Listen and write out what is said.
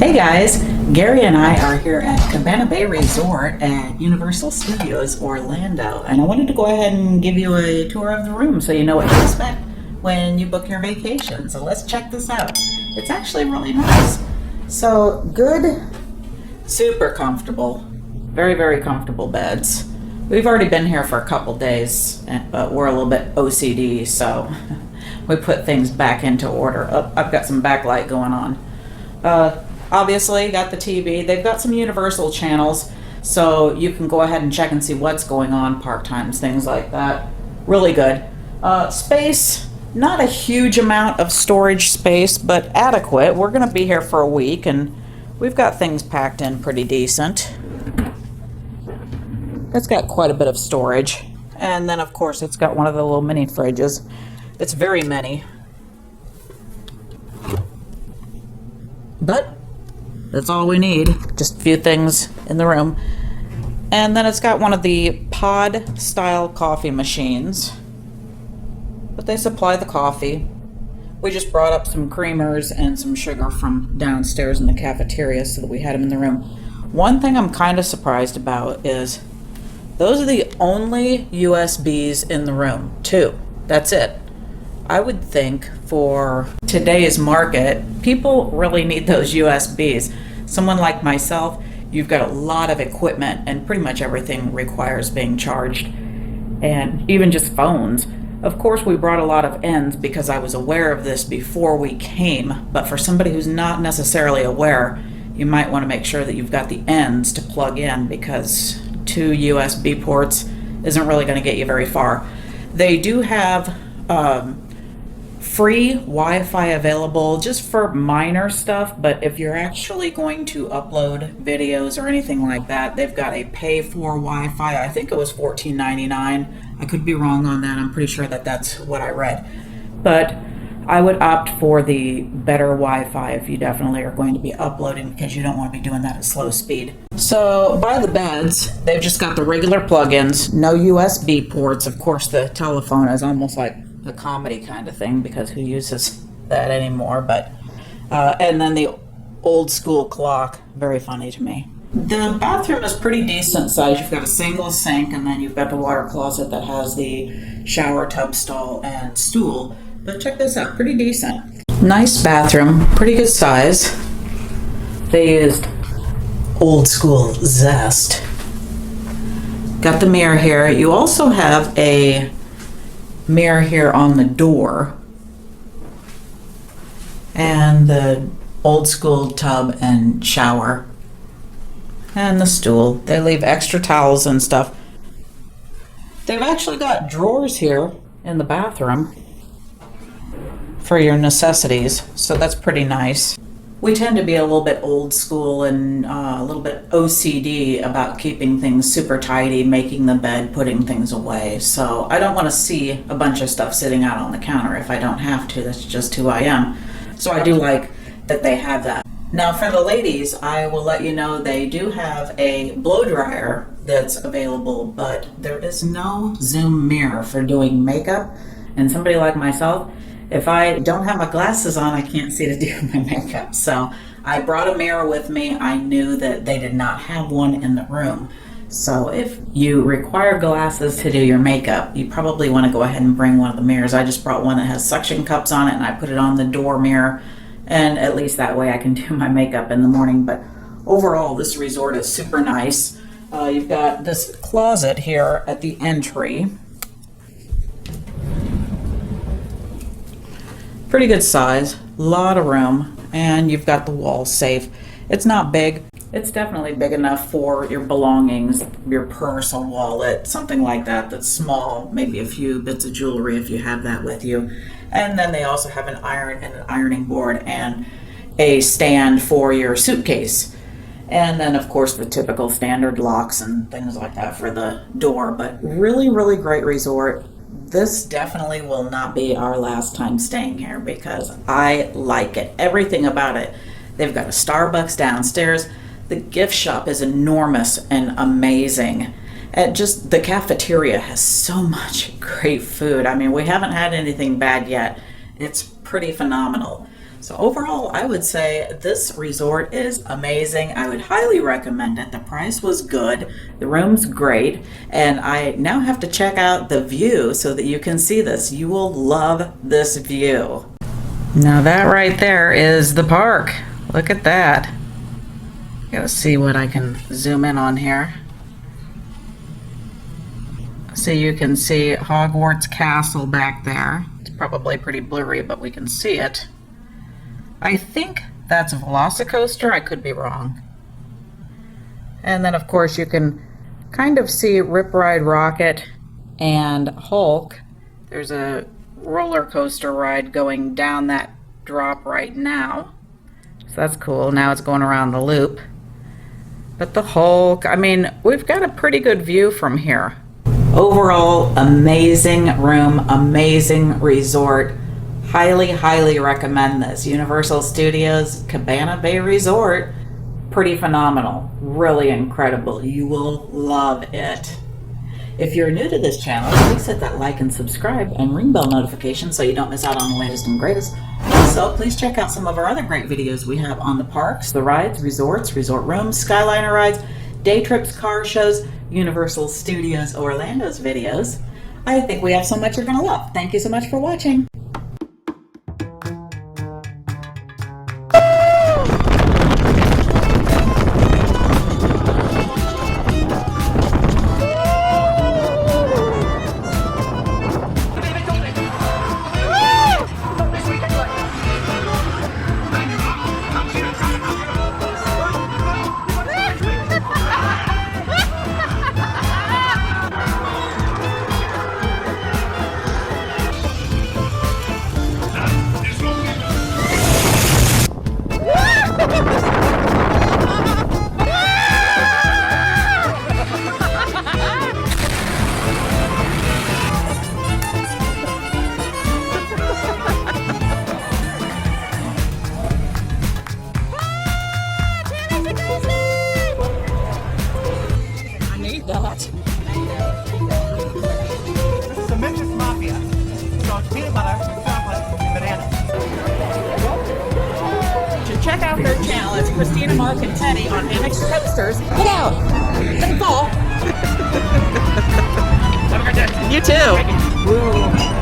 Hey guys, Gary and I are here at Cabana Bay Resort at Universal Studios Orlando, and I wanted to go ahead and give you a tour of the room so you know what to expect when you book your vacation. So let's check this out. It's actually really nice. So good, super comfortable, very, very comfortable beds. We've already been here for a couple days, but we're a little bit OCD, so we put things back into order. Oh, I've got some backlight going on. Obviously, got the TV. They've got some Universal channels, so you can go ahead and check and see what's going on, park times, things like that. Really good. Space, not a huge amount of storage space, but adequate. We're going to be here for a week, and we've got things packed in pretty decent. It's got quite a bit of storage. And then, of course, it's got one of the little mini fridges. It's very many. But that's all we need. Just a few things in the room. And then it's got one of the pod style coffee machines. But they supply the coffee. We just brought up some creamers and some sugar from downstairs in the cafeteria so that we had them in the room. One thing I'm kind of surprised about is those are the only USBs in the room. 2. That's it. I would think for today's market, people really need those USBs. Someone like myself, you've got a lot of equipment and pretty much everything requires being charged. And even just phones. Of course, we brought a lot of ends because I was aware of this before we came. But for somebody who's not necessarily aware, you might want to make sure that you've got the ends to plug in because 2 USB ports isn't really going to get you very far. They do have free Wi-Fi available just for minor stuff, but if you're actually going to upload videos or anything like that, they've got a pay-for Wi-Fi. I think it was $14.99. I could be wrong on that. I'm pretty sure that that's what I read. But I would opt for the better Wi-Fi if you definitely are going to be uploading because you don't want to be doing that at slow speed. So by the beds, they've just got the regular plugins, no USB ports. Of course, the telephone is almost like a comedy kind of thing because who uses that anymore? But and then the old school clock, very funny to me. The bathroom is pretty decent size. You've got a single sink and then you've got the water closet that has the shower tub stall and stool. But check this out, pretty decent. Nice bathroom, pretty good size. They used old school zest. Got the mirror here. You also have a mirror here on the door. And the old school tub and shower. And the stool. They leave extra towels and stuff. They've actually got drawers here in the bathroom for your necessities, so that's pretty nice. We tend to be a little bit old school and a little bit OCD about keeping things super tidy, making the bed, putting things away. So I don't want to see a bunch of stuff sitting out on the counter if I don't have to. That's just who I am. So I do like that they have that. Now for the ladies, I will let you know they do have a blow dryer that's available, but there is no zoom mirror for doing makeup. And somebody like myself, if I don't have my glasses on, I can't see to do my makeup. So I brought a mirror with me. I knew that they did not have one in the room. So if you require glasses to do your makeup, you probably want to go ahead and bring one of the mirrors. I just brought one that has suction cups on it and I put it on the door mirror. And at least that way I can do my makeup in the morning. But overall, this resort is super nice. You've got this closet here at the entry. Pretty good size, a lot of room, and you've got the wall safe. It's not big. It's definitely big enough for your belongings, your purse or wallet, something like that that's small, maybe a few bits of jewelry if you have that with you. And then they also have an iron and an ironing board and a stand for your suitcase. And then, of course, the typical standard locks and things like that for the door. But really, really great resort. This definitely will not be our last time staying here because I like it. Everything about it. They've got a Starbucks downstairs. The gift shop is enormous and amazing. And just the cafeteria has so much great food. I mean, we haven't had anything bad yet. It's pretty phenomenal. So overall, I would say this resort is amazing. I would highly recommend it. The price was good, the room's great, and I now have to check out the view so that you can see this. You will love this view. Now that right there is the park. Look at that. Gotta see what I can zoom in on here. So you can see Hogwarts Castle back there. It's probably pretty blurry, but we can see it. I think that's a Velocicoaster. I could be wrong. And then, of course, you can kind of see Rip Ride Rocket and Hulk. There's a roller coaster ride going down that drop right now. So that's cool. Now it's going around the loop. But the Hulk, I mean, we've got a pretty good view from here. Overall, amazing room, amazing resort. Highly, highly recommend this. Universal Studios Cabana Bay Resort. Pretty phenomenal. Really incredible. You will love it. If you're new to this channel, please hit that like and subscribe and ring bell notification so you don't miss out on the latest and greatest. Also, please check out some of our other great videos we have on the parks, the rides, resorts, resort rooms, Skyliner rides, day trips, car shows, Universal Studios Orlando's videos. I think we have so much you're going to love. Thank you so much for watching. This is a Memphis Mafia. So it's peanut butter, chocolate, and banana. To check out their channel, it's Christina, Mark, and Teddy on Annex Coasters. Get out! Don't fall! Have a good day. You too!